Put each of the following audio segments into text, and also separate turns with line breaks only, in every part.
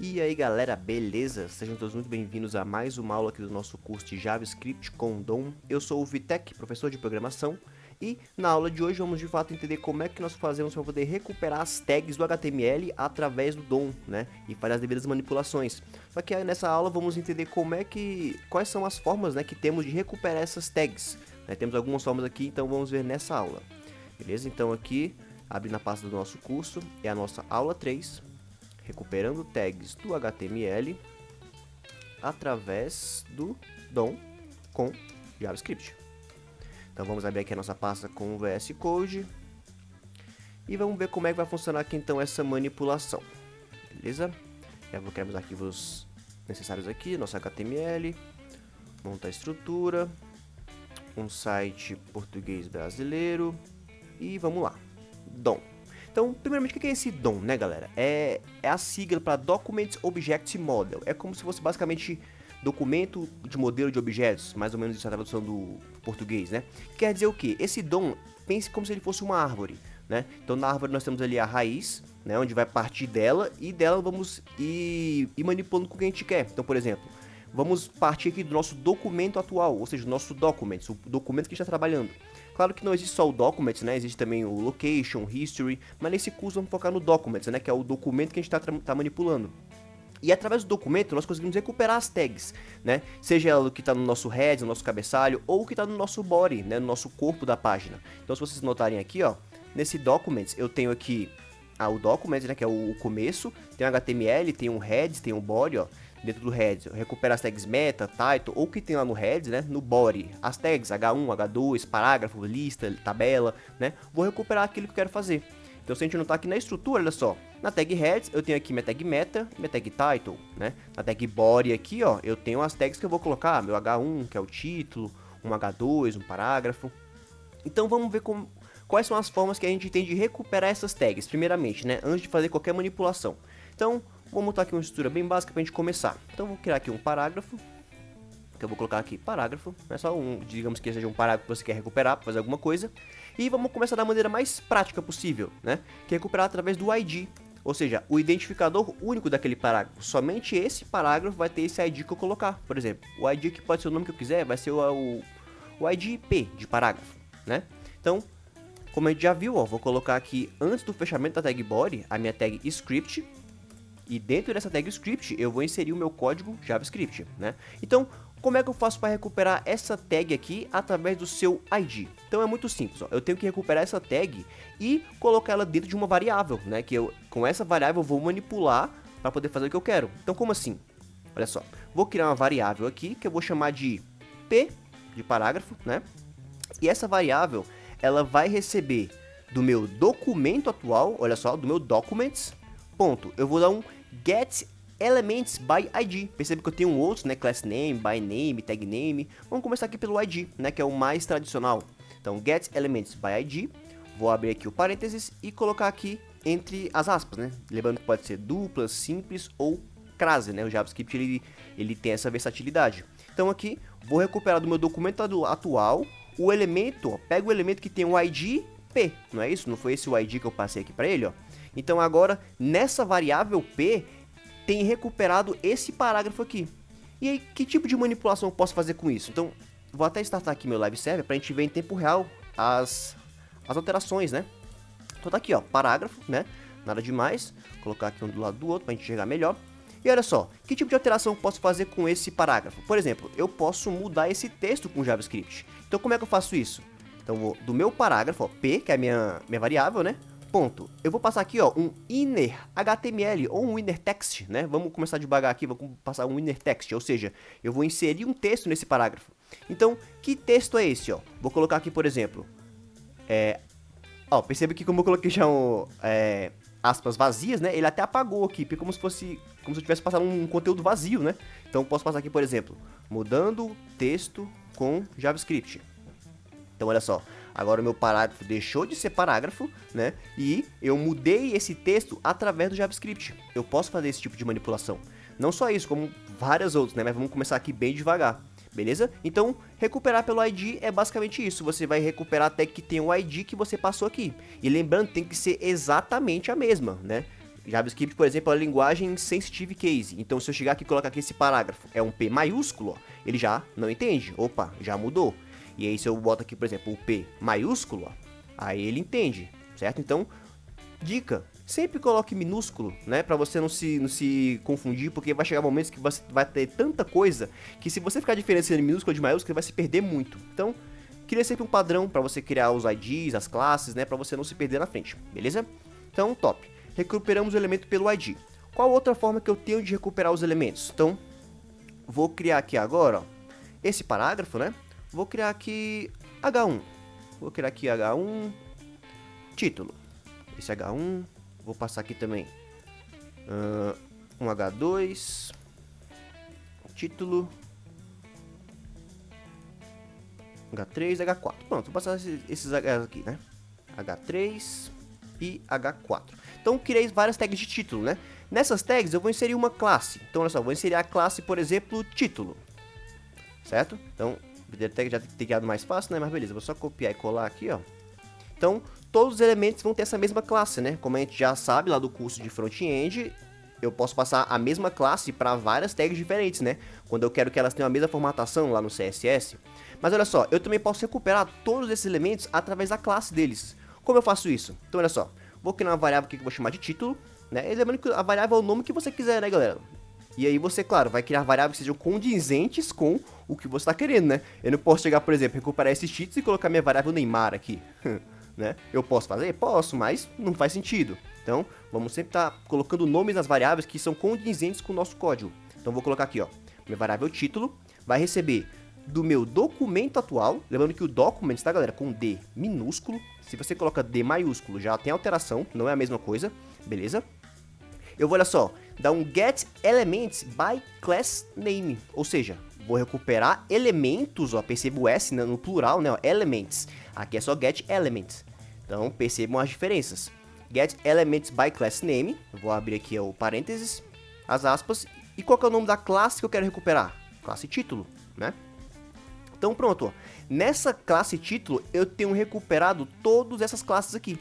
E aí galera, beleza? Sejam todos muito bem-vindos a mais uma aula aqui do nosso curso de JavaScript com DOM. Eu sou o Vitek, professor de programação, e na aula de hoje vamos de fato entender como é que nós fazemos para poder recuperar as tags do HTML através do DOM, né? E fazer as devidas manipulações. Só que aí nessa aula vamos entender quais são as formas, né, que temos de recuperar essas tags. Né? Temos algumas formas aqui, então vamos ver nessa aula. Beleza? Então aqui, abrindo a pasta do nosso curso, é a nossa aula 3. Recuperando tags do HTML através do DOM com JavaScript. Então vamos abrir aqui a nossa pasta com o VS Code e vamos ver como é que vai funcionar aqui então essa manipulação. Beleza? Já vou criar os arquivos necessários aqui, nosso HTML, montar a estrutura, um site português brasileiro e vamos lá. DOM. Então, primeiramente, o que é esse DOM, né, galera? É a sigla para Document Object Model. É como se fosse basicamente documento de modelo de objetos, mais ou menos isso é a tradução do português, né? Quer dizer o quê? Esse DOM, pense como se ele fosse uma árvore, né? Então, na árvore nós temos ali a raiz, né, onde vai partir dela, e dela vamos ir manipulando com o que a gente quer. Então, por exemplo, vamos partir aqui do nosso documento atual, ou seja, do nosso documents, o documento que a gente está trabalhando. Claro que não existe só o documents, né? Existe também o location, history, mas nesse curso vamos focar no documents, né? Que é o documento que a gente está manipulando. E através do documento nós conseguimos recuperar as tags, né? Seja ela que está no nosso head, no nosso cabeçalho, ou que está no nosso body, né? No nosso corpo da página. Então se vocês notarem aqui, ó, nesse documents eu tenho aqui o documents, né? Que é o começo, tem um HTML, tem um head, tem um body, ó. Dentro do head, eu recupero as tags meta, title, ou o que tem lá no head, né, no body, as tags H1, H2, parágrafo, lista, tabela, né, vou recuperar aquilo que eu quero fazer. Então se a gente notar aqui na estrutura, olha só, na tag heads eu tenho aqui minha tag meta, minha tag title, né, na tag body aqui, ó, eu tenho as tags que eu vou colocar, meu H1, que é o título, um H2, um parágrafo. Então vamos ver quais são as formas que a gente tem de recuperar essas tags, primeiramente, né, antes de fazer qualquer manipulação. Então, vou montar aqui uma estrutura bem básica para a gente começar. Então, vou criar aqui um parágrafo, que eu vou colocar aqui parágrafo, é só digamos que seja um parágrafo que você quer recuperar para fazer alguma coisa. E vamos começar da maneira mais prática possível, né? Que é recuperar através do ID, ou seja, o identificador único daquele parágrafo. Somente esse parágrafo vai ter esse ID que eu colocar. Por exemplo, o ID que pode ser o nome que eu quiser, vai ser o ID P de parágrafo, né? Então, como a gente já viu, ó, vou colocar aqui antes do fechamento da tag body, a minha tag script. E dentro dessa tag script eu vou inserir o meu código JavaScript, né? Então, como é que eu faço para recuperar essa tag aqui através do seu ID? Então é muito simples, ó. Eu tenho que recuperar essa tag e colocar ela dentro de uma variável, né? Que eu, com essa variável, eu vou manipular para poder fazer o que eu quero. Então, como assim? Olha só, vou criar uma variável aqui que eu vou chamar de P de parágrafo, né? E essa variável, ela vai receber do meu documento atual, olha só, do meu documents, ponto. Eu vou dar um get elements by ID. Percebe que eu tenho outros, né? Class name, by name, tag name. Vamos começar aqui pelo ID, né? Que é o mais tradicional. Então, get elements by ID. Vou abrir aqui o parênteses e colocar aqui entre as aspas, né? Lembrando que pode ser dupla, simples ou crase, né? O JavaScript ele tem essa versatilidade. Então aqui, vou recuperar do meu documento atual o elemento, ó, pega o elemento que tem o ID P, não é isso? Não foi esse o ID que eu passei aqui para ele, ó? Então agora, nessa variável P, tem recuperado esse parágrafo aqui. E aí, que tipo de manipulação eu posso fazer com isso? Então, vou até startar aqui meu live server para a gente ver em tempo real as alterações, né? Então tá aqui, ó, parágrafo, né? Nada demais. Vou colocar aqui um do lado do outro para a gente enxergar melhor. E olha só, que tipo de alteração eu posso fazer com esse parágrafo? Por exemplo, eu posso mudar esse texto com JavaScript. Então como é que eu faço isso? Então vou do meu parágrafo, ó, P, que é a minha variável, né? Ponto. Eu vou passar aqui, ó, um inner HTML ou um inner text, né? Vamos começar devagar aqui, vou passar um inner text, ou seja, eu vou inserir um texto nesse parágrafo. Então, que texto é esse, ó? Vou colocar aqui, por exemplo, percebe que como eu coloquei já aspas vazias, né? Ele até apagou aqui, porque como se eu tivesse passado um conteúdo vazio, né? Então, eu posso passar aqui, por exemplo, mudando texto com JavaScript. Então, olha só, agora o meu parágrafo deixou de ser parágrafo, né? E eu mudei esse texto através do JavaScript. Eu posso fazer esse tipo de manipulação. Não só isso, como várias outras, né? Mas vamos começar aqui bem devagar. Beleza? Então, recuperar pelo ID é basicamente isso. Você vai recuperar até que tem o ID que você passou aqui. E lembrando, tem que ser exatamente a mesma, né? JavaScript, por exemplo, é a linguagem sensitive case. Então, se eu chegar aqui e colocar aqui esse parágrafo, é um P maiúsculo, ó, ele já não entende. Opa, já mudou. E aí, se eu boto aqui, por exemplo, o P maiúsculo, ó, aí ele entende, certo? Então, dica, sempre coloque minúsculo, né? Pra você não se confundir, porque vai chegar momentos que você vai ter tanta coisa que se você ficar diferenciando minúsculo de maiúsculo, você vai se perder muito. Então, cria sempre um padrão para você criar os IDs, as classes, né? Pra você não se perder na frente, beleza? Então, top. Recuperamos o elemento pelo ID. Qual outra forma que eu tenho de recuperar os elementos? Então, vou criar aqui agora, ó, esse parágrafo, né? Vou criar aqui H1. Vou criar aqui H1, título. Esse H1, vou passar aqui também um H2, título, H3, H4. Pronto, vou passar esses H aqui, né? H3 e H4. Então, criei várias tags de título, né? Nessas tags, eu vou inserir uma classe. Então, olha só, vou inserir a classe, por exemplo, título. Certo? Então, o tag já tem criado mais fácil, né? Mas beleza, vou só copiar e colar aqui, ó. Então, todos os elementos vão ter essa mesma classe, né? Como a gente já sabe lá do curso de front-end, eu posso passar a mesma classe para várias tags diferentes, né? Quando eu quero que elas tenham a mesma formatação lá no CSS. Mas olha só, eu também posso recuperar todos esses elementos através da classe deles. Como eu faço isso? Então, olha só, vou criar uma variável aqui que eu vou chamar de título, né? E lembrando que a variável é o nome que você quiser, né, galera? E aí você, claro, vai criar variáveis que sejam condizentes com o que você está querendo, né? Eu não posso chegar, por exemplo, recuperar esses títulos e colocar minha variável Neymar aqui, né? Eu posso fazer? Posso, mas não faz sentido. Então, vamos sempre estar colocando nomes nas variáveis que são condizentes com o nosso código. Então, vou colocar aqui, ó, minha variável título vai receber do meu documento atual, lembrando que o document, tá, galera, com D minúsculo. Se você coloca D maiúsculo, já tem alteração, não é a mesma coisa, beleza? Eu vou, olha só, dar um get elements by class name, ou seja, vou recuperar elementos, ó, perceba o S, né, no plural, né, ó, elements. Aqui é só get elements. Então, percebam as diferenças. Get elements by class name, vou abrir aqui o parênteses, as aspas, e qual que é o nome da classe que eu quero recuperar? Classe título, né? Então, pronto, ó. Nessa classe título, eu tenho recuperado todas essas classes aqui.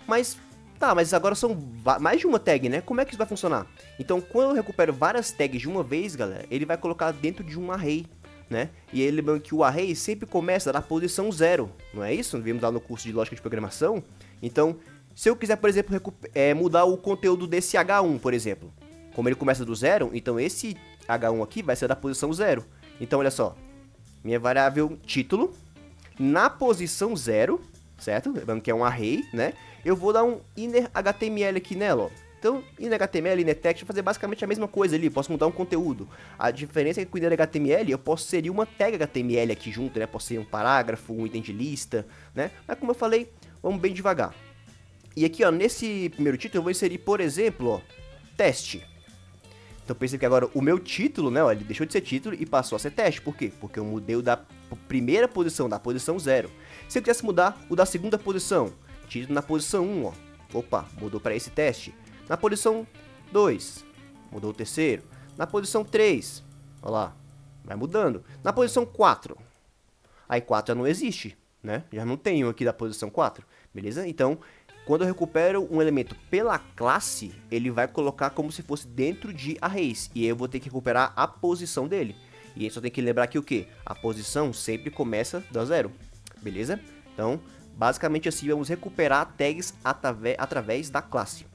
Mas, tá, mas agora são mais de uma tag, né? Como é que isso vai funcionar? Então, quando eu recupero várias tags de uma vez, galera, ele vai colocar dentro de um array, né? E aí, lembrando que o array sempre começa da posição 0, não é isso? Vimos lá no curso de lógica de programação. Então, se eu quiser, por exemplo, mudar o conteúdo desse H1, por exemplo, como ele começa do 0, então esse H1 aqui vai ser da posição 0. Então, olha só, minha variável título, na posição 0, certo? Lembrando que é um array, né? Eu vou dar um inner HTML aqui nela, ó. Então, inner HTML, inner text, vou fazer basicamente a mesma coisa ali, posso mudar um conteúdo. A diferença é que com o inner HTML, eu posso inserir uma tag HTML aqui junto, né? Posso ser um parágrafo, um item de lista, né? Mas como eu falei, vamos bem devagar. E aqui, ó, nesse primeiro título, eu vou inserir, por exemplo, ó, teste. Então, percebe que agora o meu título, né, ó, ele deixou de ser título e passou a ser teste. Por quê? Porque eu mudei o da primeira posição, da posição 0. Se eu quisesse mudar o da segunda posição, título na posição 1, ó. Opa, mudou para esse teste. Na posição 2, mudou o terceiro. Na posição 3, ó lá, vai mudando. Na posição 4, aí 4 já não existe, né? Já não tenho aqui da posição 4, beleza? Então, quando eu recupero um elemento pela classe, ele vai colocar como se fosse dentro de arrays. E aí eu vou ter que recuperar a posição dele. E aí só tem que lembrar que o quê? A posição sempre começa do 0, beleza? Então, basicamente assim, vamos recuperar tags através da classe,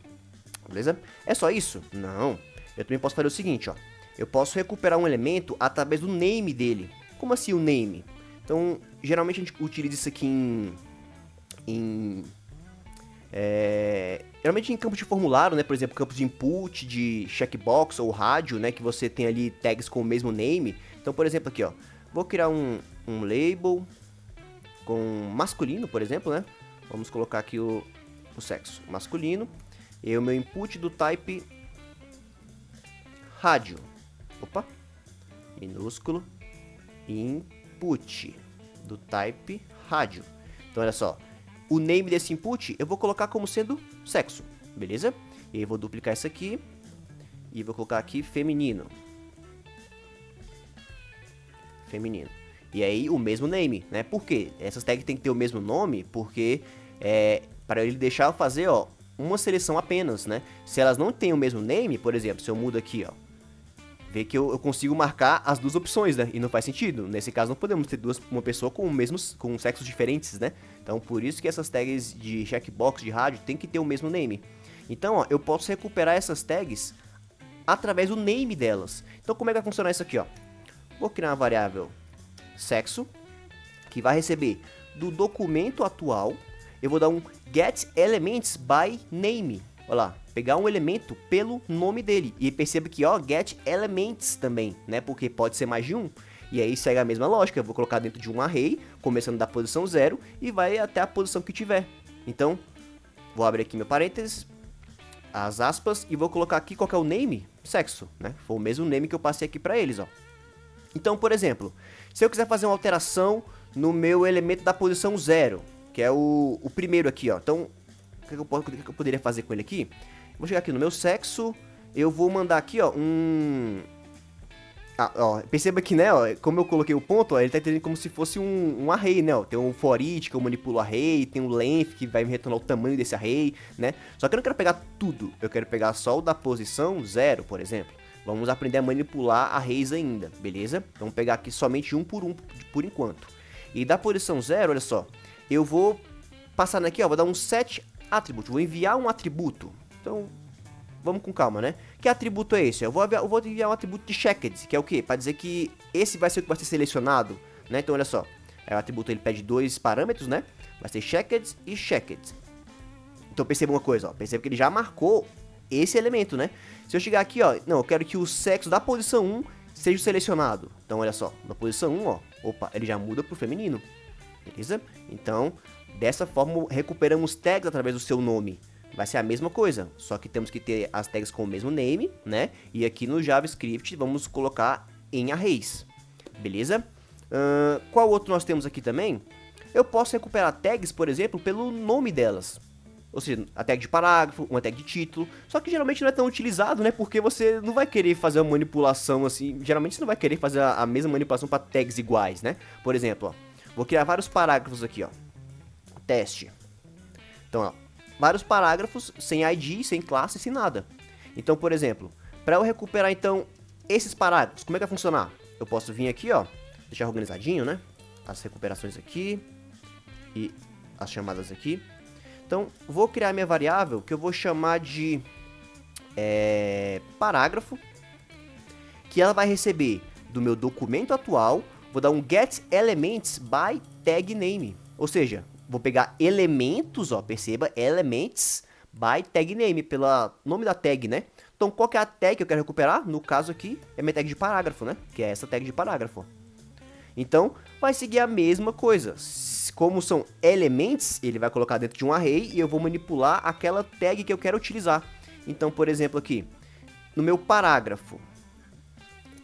beleza? É só isso? Não. Eu também posso fazer o seguinte, ó. Eu posso recuperar um elemento através do name dele. Como assim o name? Então, geralmente a gente utiliza isso aqui geralmente em campos de formulário, né? Por exemplo, campos de input, de checkbox ou rádio, né? Que você tem ali tags com o mesmo name. Então, por exemplo, aqui, ó. Vou criar um label com masculino, por exemplo, né? Vamos colocar aqui o sexo masculino. E o meu input do type rádio. Opa. Minúsculo. Input do type rádio. Então, olha só. O name desse input eu vou colocar como sendo sexo, beleza? E aí vou duplicar isso aqui e vou colocar aqui feminino. Feminino. E aí o mesmo name, né? Por quê? Essas tags tem que ter o mesmo nome, porque para ele deixar eu fazer, ó, uma seleção apenas, né? Se elas não têm o mesmo name, por exemplo, se eu mudo aqui, ó, vê que eu consigo marcar as duas opções, né? E não faz sentido. Nesse caso, não podemos ter uma pessoa com sexos diferentes, né? Então, por isso que essas tags de checkbox de rádio tem que ter o mesmo name. Então, ó, eu posso recuperar essas tags através do name delas. Então, como é que vai funcionar isso aqui, ó? Vou criar uma variável sexo, que vai receber do documento atual. Eu vou dar um get elements by name. Olha lá, pegar um elemento pelo nome dele. E perceba que, ó, get elements também, né? Porque pode ser mais de um. E aí segue a mesma lógica. Eu vou colocar dentro de um array, começando da posição 0 e vai até a posição que tiver. Então, vou abrir aqui meu parênteses, as aspas, e vou colocar aqui qual que é o name? Sexo, né? Foi o mesmo name que eu passei aqui pra eles, ó. Então, por exemplo, se eu quiser fazer uma alteração no meu elemento da posição 0, que é o primeiro aqui, ó. Então, o que eu poderia fazer com ele aqui? Vou chegar aqui no meu sexo, eu vou mandar aqui, ó, ó, perceba que, né, ó, como eu coloquei o ponto, ó, ele tá entendendo como se fosse um array, né, ó. Tem um for each, que eu manipulo o array, tem um length, que vai me retornar o tamanho desse array, né. Só que eu não quero pegar tudo, eu quero pegar só o da posição 0, por exemplo. Vamos aprender a manipular arrays ainda, beleza? Vamos pegar aqui somente um por enquanto. E da posição 0, olha só, eu vou passar aqui, ó, vou dar um set attribute, vou enviar um atributo. Então, vamos com calma, né? Que atributo é esse? Eu vou enviar um atributo de checked, que é o quê? Para dizer que esse vai ser o que vai ser selecionado, né? Então, olha só, o atributo ele pede dois parâmetros, né? Vai ser checked e checked. Então, perceba uma coisa, ó, perceba que ele já marcou esse elemento, né? Se eu chegar aqui, ó, não, eu quero que o sexo da posição 1 seja selecionado. Então, olha só, na posição 1, ó, opa, ele já muda pro feminino, beleza? Então, dessa forma, recuperamos tags através do seu nome. Vai ser a mesma coisa, só que temos que ter as tags com o mesmo name, né? E aqui no JavaScript vamos colocar em arrays, beleza? Qual outro nós temos aqui também? Eu posso recuperar tags, por exemplo, pelo nome delas. Ou seja, a tag de parágrafo, uma tag de título. Só que geralmente não é tão utilizado, né? Porque você não vai querer fazer uma manipulação assim. Geralmente você não vai querer fazer a mesma manipulação para tags iguais, né? Por exemplo, ó, vou criar vários parágrafos aqui, ó. Teste. Então, ó, vários parágrafos sem ID, sem classe, sem nada. Então, por exemplo, para eu recuperar então esses parágrafos, como é que vai funcionar? Eu posso vir aqui, ó, deixar organizadinho, né? As recuperações aqui e as chamadas aqui. Então, vou criar minha variável que eu vou chamar de parágrafo, que ela vai receber do meu documento atual, vou dar um get elements by tag name, ou seja, vou pegar elementos, ó, perceba, elements by tag name, pelo nome da tag, né? Então, qual que é a tag que eu quero recuperar? No caso aqui, é minha tag de parágrafo, né? Que é essa tag de parágrafo. Então, vai seguir a mesma coisa. Como são elements, ele vai colocar dentro de um array e eu vou manipular aquela tag que eu quero utilizar. Então, por exemplo, aqui, no meu parágrafo,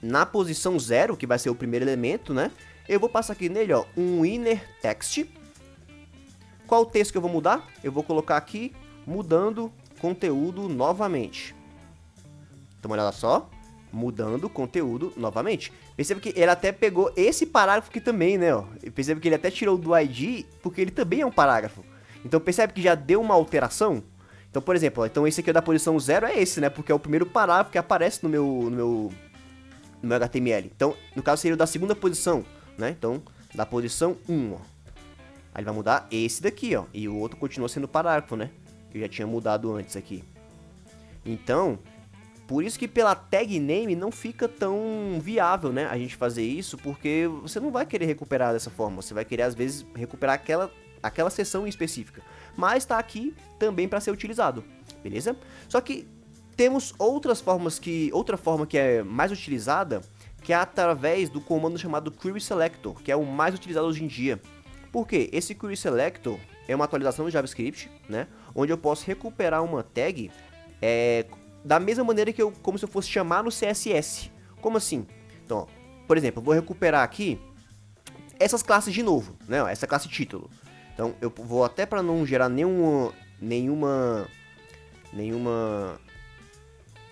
na posição 0, que vai ser o primeiro elemento, né? Eu vou passar aqui nele, ó, um inner text. Qual o texto que eu vou mudar? Eu vou colocar aqui, mudando conteúdo novamente. Então, olha só, mudando conteúdo novamente. Perceba que ele até pegou esse parágrafo aqui também, né, ó. Perceba que ele até tirou do ID, porque ele também é um parágrafo. Então, percebe que já deu uma alteração? Então, por exemplo, ó, então esse aqui da posição 0 é esse, né, porque é o primeiro parágrafo que aparece no meu HTML. Então, no caso, seria o da segunda posição, né, então, da posição 1, ó. Aí ele vai mudar esse daqui, ó, e o outro continua sendo parágrafo, né, que eu já tinha mudado antes aqui. Então, por isso que pela tag name não fica tão viável, né, a gente fazer isso, porque você não vai querer recuperar dessa forma, você vai querer às vezes recuperar aquela seção específica, mas tá aqui também para ser utilizado, beleza? Só que temos outra forma que é mais utilizada, que é através do comando chamado Query Selector, que é o mais utilizado hoje em dia. Por quê? Esse Query Selector é uma atualização do JavaScript, né, onde eu posso recuperar uma tag da mesma maneira que como se eu fosse chamar no CSS. Como assim? Então, ó, por exemplo, eu vou recuperar aqui essas classes de novo, né? Ó, essa classe título. Então, eu vou até para não gerar nenhuma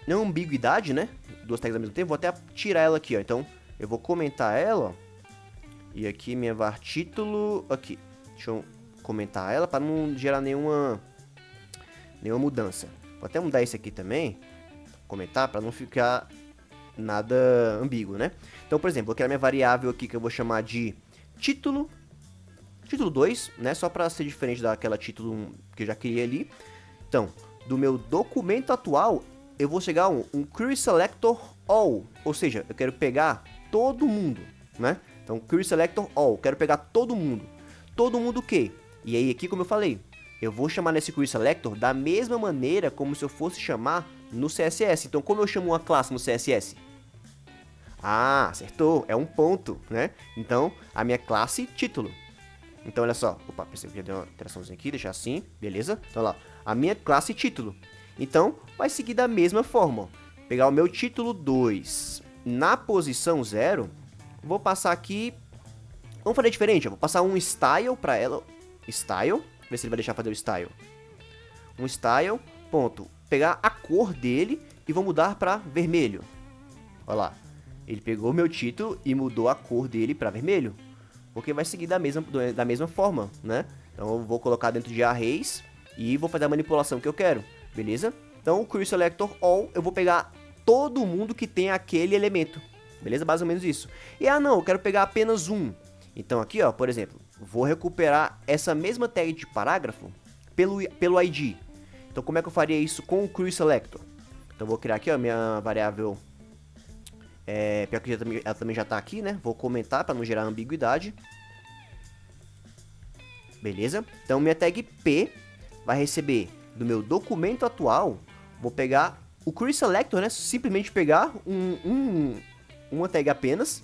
ambiguidade, né? Duas tags ao mesmo tempo, vou até tirar ela aqui, ó. Então, eu vou comentar ela, ó. E aqui minha var título, aqui. Deixa eu comentar ela para não gerar nenhuma mudança. Vou até mudar esse aqui também, comentar, para não ficar nada ambíguo, né? Então, por exemplo, vou criar minha variável aqui que eu vou chamar de título 2, né? Só para ser diferente daquela título 1 que eu já criei ali. Então, do meu documento atual, eu vou chegar a um query selector all, ou seja, eu quero pegar todo mundo, né? Então, query selector all, quero pegar todo mundo. Todo mundo o quê? E aí aqui, como eu falei, eu vou chamar nesse query selector da mesma maneira como se eu fosse chamar no CSS. Então, como eu chamo uma classe no CSS? Ah, acertou, é um ponto, né? Então, a minha classe título. Então, olha só. Opa, pensei que já deu uma alteraçãozinha aqui, deixar assim, beleza? Então, lá, a minha classe título. Então, vai seguir da mesma forma, ó. Pegar o meu título 2 na posição 0, vou passar aqui... Vamos fazer diferente, ó. Vou passar um style para ela. Style, ver se ele vai deixar fazer o style. Um style, ponto. Pegar a cor dele e vou mudar para vermelho. Olha lá. Ele pegou meu título e mudou a cor dele para vermelho. Porque vai seguir da mesma forma, né? Então eu vou colocar dentro de arrays e vou fazer a manipulação que eu quero, beleza? Então o query selector all, eu vou pegar todo mundo que tem aquele elemento, beleza? Mais ou menos isso. E não, eu quero pegar apenas um. Então aqui, ó, por exemplo, vou recuperar essa mesma tag de parágrafo pelo ID. Então como é que eu faria isso com o query selector? Então vou criar aqui, ó, minha variável... pior que ela também já está aqui, né? Vou comentar para não gerar ambiguidade. Beleza? Então, minha tag P vai receber do meu documento atual. Vou pegar o query selector, né? Simplesmente pegar uma tag apenas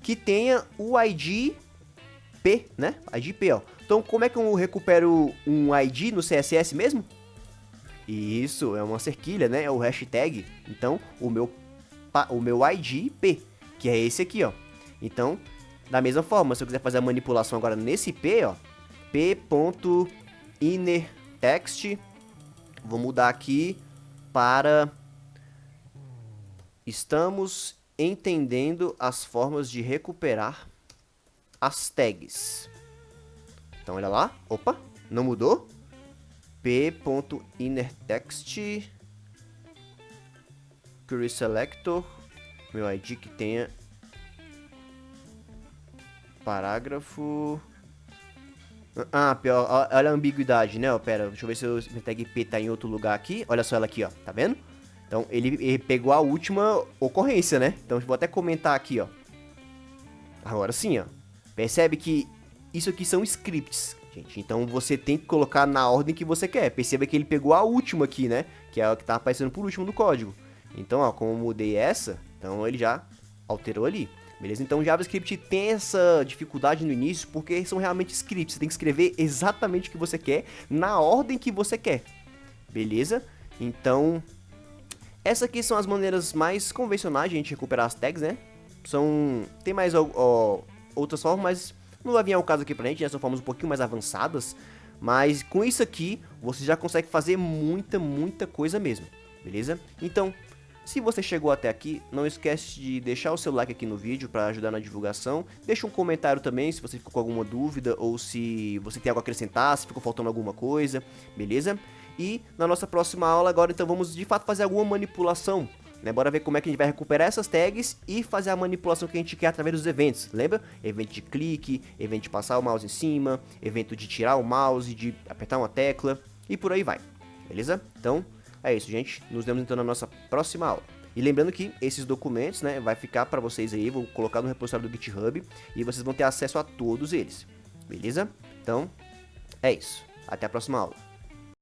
que tenha o ID P, né? ID P, ó. Então, como é que eu recupero um ID no CSS mesmo? Isso, é uma cerquilha, né? É o hashtag. Então, o meu ID P, que é esse aqui, ó. Então, da mesma forma, se eu quiser fazer a manipulação agora nesse P, ó, p.innerText, vou mudar aqui para estamos entendendo as formas de recuperar as tags. Então, olha lá, opa, não mudou? p.innerText query selector, meu ID que tenha parágrafo. Pior, olha a ambiguidade, né? Pera, deixa eu ver se o tag P tá em outro lugar aqui. Olha só ela aqui, ó, tá vendo? Então ele pegou a última ocorrência, né? Então eu vou até comentar aqui, ó. Agora sim, ó. Percebe que isso aqui são scripts, gente. Então você tem que colocar na ordem que você quer. Perceba que ele pegou a última aqui, né? Que é a que tá aparecendo por último do código. Então, ó, como eu mudei essa, então ele já alterou ali. Beleza? Então, o JavaScript tem essa dificuldade no início porque são realmente scripts. Você tem que escrever exatamente o que você quer, na ordem que você quer. Beleza? Então, essas aqui são as maneiras mais convencionais de a gente recuperar as tags, né? Tem mais outras formas, mas não vai vir ao caso aqui pra gente, né? São formas um pouquinho mais avançadas. Mas com isso aqui, você já consegue fazer muita coisa mesmo. Beleza? Então... se você chegou até aqui, não esquece de deixar o seu like aqui no vídeo para ajudar na divulgação. Deixa um comentário também se você ficou com alguma dúvida ou se você tem algo a acrescentar, se ficou faltando alguma coisa, beleza? E na nossa próxima aula agora, então, vamos de fato fazer alguma manipulação, né? Bora ver como é que a gente vai recuperar essas tags e fazer a manipulação que a gente quer através dos eventos, lembra? Evento de clique, evento de passar o mouse em cima, evento de tirar o mouse, de apertar uma tecla e por aí vai, beleza? Então... é isso, gente. Nos vemos então na nossa próxima aula. E lembrando que esses documentos, né, vai ficar para vocês aí, vou colocar no repositório do GitHub e vocês vão ter acesso a todos eles. Beleza? Então, é isso. Até a próxima aula.